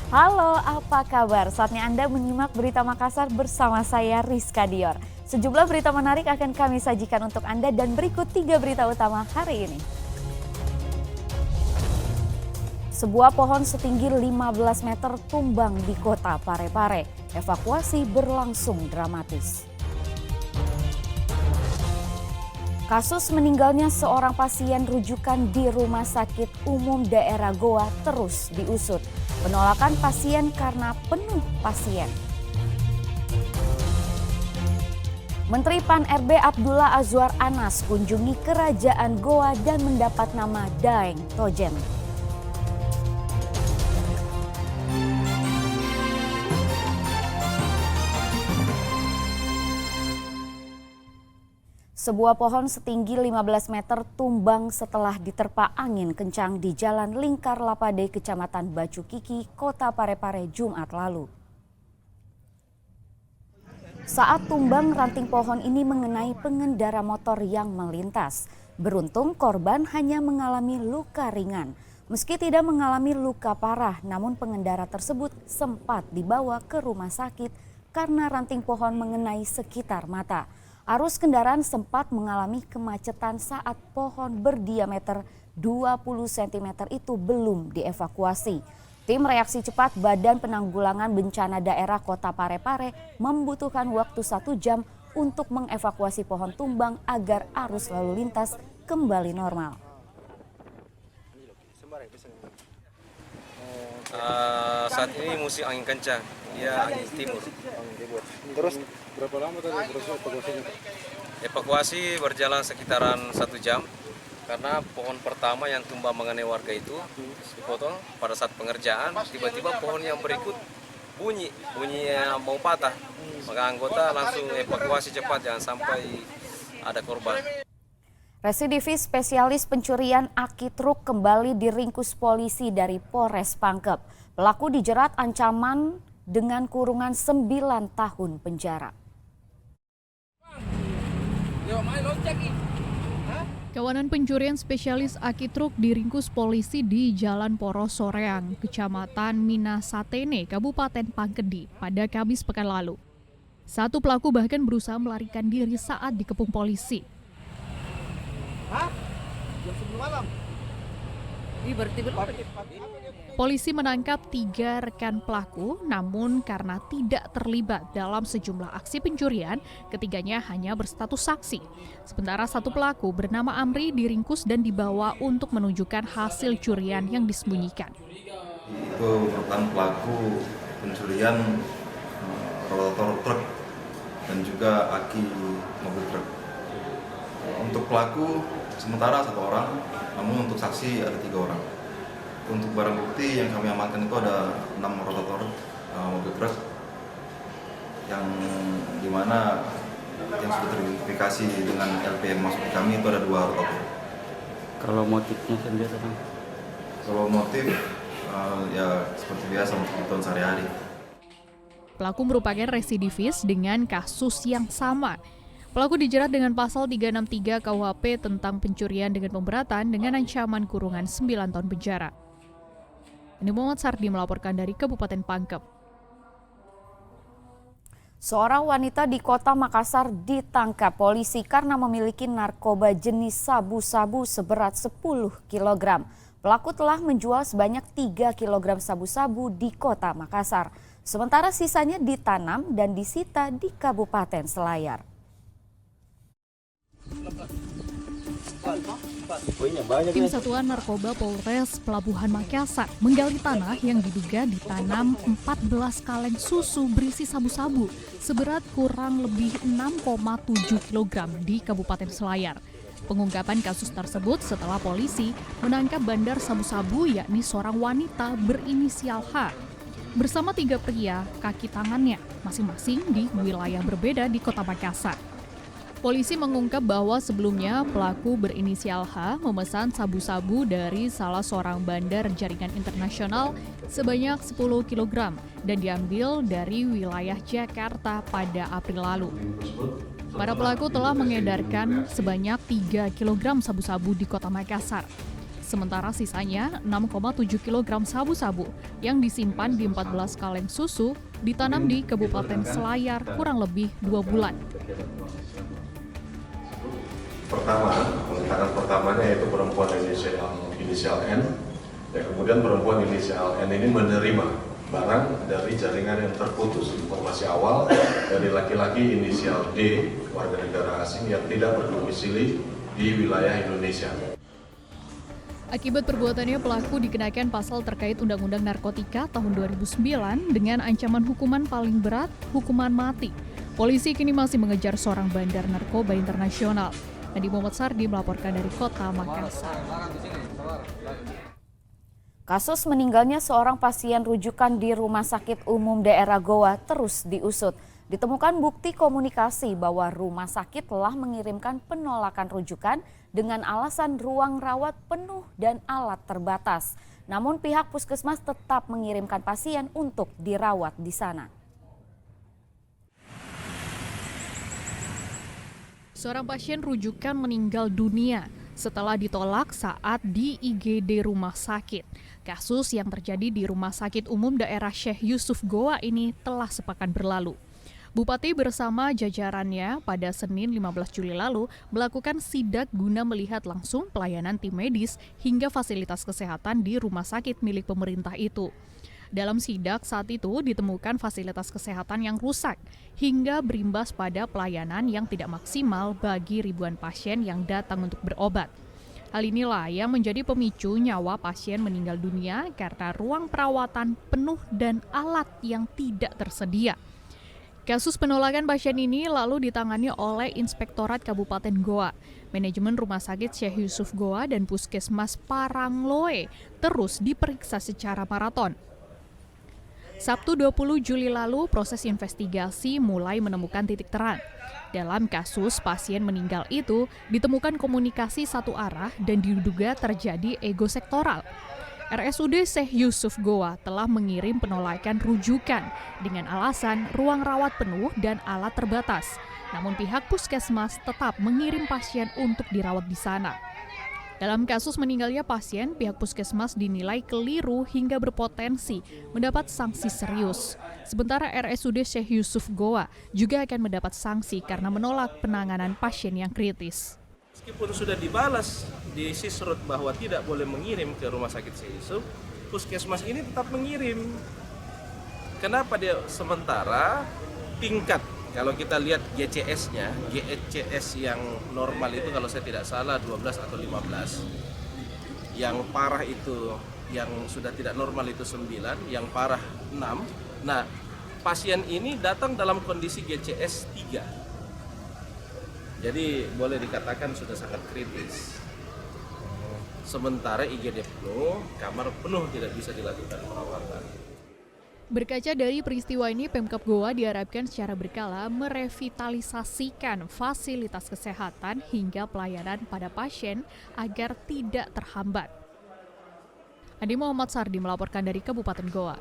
Halo, apa kabar? Saatnya Anda menyimak Berita Makassar bersama saya Rizka Dior. Sejumlah berita menarik akan kami sajikan untuk Anda dan berikut 3 berita utama hari ini. Sebuah pohon setinggi 15 meter tumbang di kota Parepare. Evakuasi berlangsung dramatis. Kasus meninggalnya seorang pasien rujukan di Rumah Sakit Umum Daerah Goa terus diusut. Penolakan pasien karena penuh pasien. Menteri Pan-RB Abdullah Azwar Anas kunjungi Kerajaan Goa dan mendapat nama Daeng Tojen. Sebuah pohon setinggi 15 meter tumbang setelah diterpa angin kencang di Jalan Lingkar Lapade, Kecamatan Bacukiki, Kota Parepare, Jumat lalu. Saat tumbang, ranting pohon ini mengenai pengendara motor yang melintas. Beruntung korban hanya mengalami luka ringan. Meski tidak mengalami luka parah, namun pengendara tersebut sempat dibawa ke rumah sakit karena ranting pohon mengenai sekitar mata. Arus kendaraan sempat mengalami kemacetan saat pohon berdiameter 20 cm itu belum dievakuasi. Tim reaksi cepat Badan Penanggulangan Bencana Daerah Kota Parepare membutuhkan waktu 1 jam untuk mengevakuasi pohon tumbang agar arus lalu lintas kembali normal. Saat ini musim angin kencang, ya angin timur. Terus berapa lama tadi proses evakuasinya? Evakuasi berjalan sekitaran 1 jam karena pohon pertama yang tumbang mengenai warga itu dipotong pada saat pengerjaan. Tiba-tiba pohon yang berikut bunyinya mau patah, maka anggota langsung evakuasi cepat jangan sampai ada korban. Residivis spesialis pencurian aki truk kembali diringkus polisi dari Polres Pangkep. Pelaku dijerat ancaman dengan kurungan 9 tahun penjara. Kawanan pencurian spesialis aki truk diringkus polisi di Jalan Poros Soreang, Kecamatan Minasatene, Kabupaten Pangkedi pada Kamis pekan lalu. Satu pelaku bahkan berusaha melarikan diri saat dikepung polisi. Polisi menangkap 3 rekan pelaku, namun karena tidak terlibat dalam sejumlah aksi pencurian, ketiganya hanya berstatus saksi. Sementara satu pelaku bernama Amri diringkus dan dibawa untuk menunjukkan hasil curian yang disembunyikan. Itu merupakan pelaku pencurian rotator truk dan juga aki mobil truk. Untuk pelaku sementara 1 orang, namun untuk saksi ada 3 orang. Untuk barang bukti yang kami amankan itu ada 6 rotator mobil truk yang dimana yang sudah teridentifikasi dengan LPM masuk ke kami itu ada 2 rotator. Kalau motifnya sendiri apa? Kalau motif ya seperti biasa untuk kebutuhan sehari-hari. Pelaku merupakan residivis dengan kasus yang sama. Pelaku dijerat dengan pasal 363 KUHP tentang pencurian dengan pemberatan dengan ancaman kurungan 9 tahun penjara. Ini Muhammad Sardi melaporkan dari Kabupaten Pangkep. Seorang wanita di Kota Makassar ditangkap polisi karena memiliki narkoba jenis sabu-sabu seberat 10 kg. Pelaku telah menjual sebanyak 3 kg sabu-sabu di Kota Makassar. Sementara sisanya ditanam dan disita di Kabupaten Selayar. Tim Satuan Narkoba Polres Pelabuhan Makassar menggali tanah yang diduga ditanam 14 kaleng susu berisi sabu-sabu seberat kurang lebih 6,7 kg di Kabupaten Selayar. Pengungkapan kasus tersebut setelah polisi menangkap bandar sabu-sabu yakni seorang wanita berinisial H bersama 3 pria kaki tangannya masing-masing di wilayah berbeda di Kota Makassar. Polisi mengungkap bahwa sebelumnya pelaku berinisial H memesan sabu-sabu dari salah seorang bandar jaringan internasional sebanyak 10 kg dan diambil dari wilayah Jakarta pada April lalu. Para pelaku telah mengedarkan sebanyak 3 kg sabu-sabu di Kota Makassar. Sementara sisanya 6,7 kg sabu-sabu yang disimpan di 14 kaleng susu ditanam di Kabupaten Selayar kurang lebih 2 bulan. Pertama, penangkapan pertamanya yaitu perempuan inisial N, dan kemudian perempuan inisial N ini menerima barang dari jaringan yang terputus. Informasi awal dari laki-laki inisial D, warga negara asing yang tidak berdomisili di wilayah Indonesia. Akibat perbuatannya, pelaku dikenakan pasal terkait Undang-Undang Narkotika tahun 2009 dengan ancaman hukuman paling berat, hukuman mati. Polisi kini masih mengejar seorang bandar narkoba internasional. Nadi Muhammad Sardi melaporkan dari Kota Makassar. Kasus meninggalnya seorang pasien rujukan di Rumah Sakit Umum Daerah Goa terus diusut. Ditemukan bukti komunikasi bahwa rumah sakit telah mengirimkan penolakan rujukan dengan alasan ruang rawat penuh dan alat terbatas. Namun pihak puskesmas tetap mengirimkan pasien untuk dirawat di sana. Seorang pasien rujukan meninggal dunia setelah ditolak saat di IGD rumah sakit. Kasus yang terjadi di Rumah Sakit Umum Daerah Syekh Yusuf Goa ini telah sepekan berlalu. Bupati bersama jajarannya pada Senin 15 Juli lalu melakukan sidak guna melihat langsung pelayanan tim medis hingga fasilitas kesehatan di rumah sakit milik pemerintah itu. Dalam sidak saat itu ditemukan fasilitas kesehatan yang rusak hingga berimbas pada pelayanan yang tidak maksimal bagi ribuan pasien yang datang untuk berobat. Hal inilah yang menjadi pemicu nyawa pasien meninggal dunia karena ruang perawatan penuh dan alat yang tidak tersedia. Kasus penolakan pasien ini lalu ditangani oleh Inspektorat Kabupaten Goa. Manajemen Rumah Sakit Syekh Yusuf Goa dan Puskesmas Parangloe terus diperiksa secara maraton. Sabtu 20 Juli lalu, proses investigasi mulai menemukan titik terang. Dalam kasus pasien meninggal itu, ditemukan komunikasi satu arah dan diduga terjadi ego sektoral. RSUD Syekh Yusuf Goa telah mengirim penolakan rujukan dengan alasan ruang rawat penuh dan alat terbatas. Namun pihak puskesmas tetap mengirim pasien untuk dirawat di sana. Dalam kasus meninggalnya pasien, pihak puskesmas dinilai keliru hingga berpotensi mendapat sanksi serius. Sementara RSUD Syekh Yusuf Goa juga akan mendapat sanksi karena menolak penanganan pasien yang kritis. Meskipun sudah dibalas di Sisrut bahwa tidak boleh mengirim ke Rumah Sakit Syekh Yusuf, puskesmas ini tetap mengirim. Kenapa dia sementara tingkat, kalau kita lihat GCS-nya, GCS yang normal itu kalau saya tidak salah 12 atau 15. Yang parah itu, yang sudah tidak normal itu 9, yang parah 6. Nah, pasien ini datang dalam kondisi GCS 3. Jadi boleh dikatakan sudah sangat kritis. Sementara IGD penuh, kamar penuh tidak bisa dilakukan perawatan. Berkaca dari peristiwa ini, Pemkab Goa diharapkan secara berkala merevitalisasikan fasilitas kesehatan hingga pelayanan pada pasien agar tidak terhambat. Nadi Muhammad Sardi melaporkan dari Kabupaten Goa.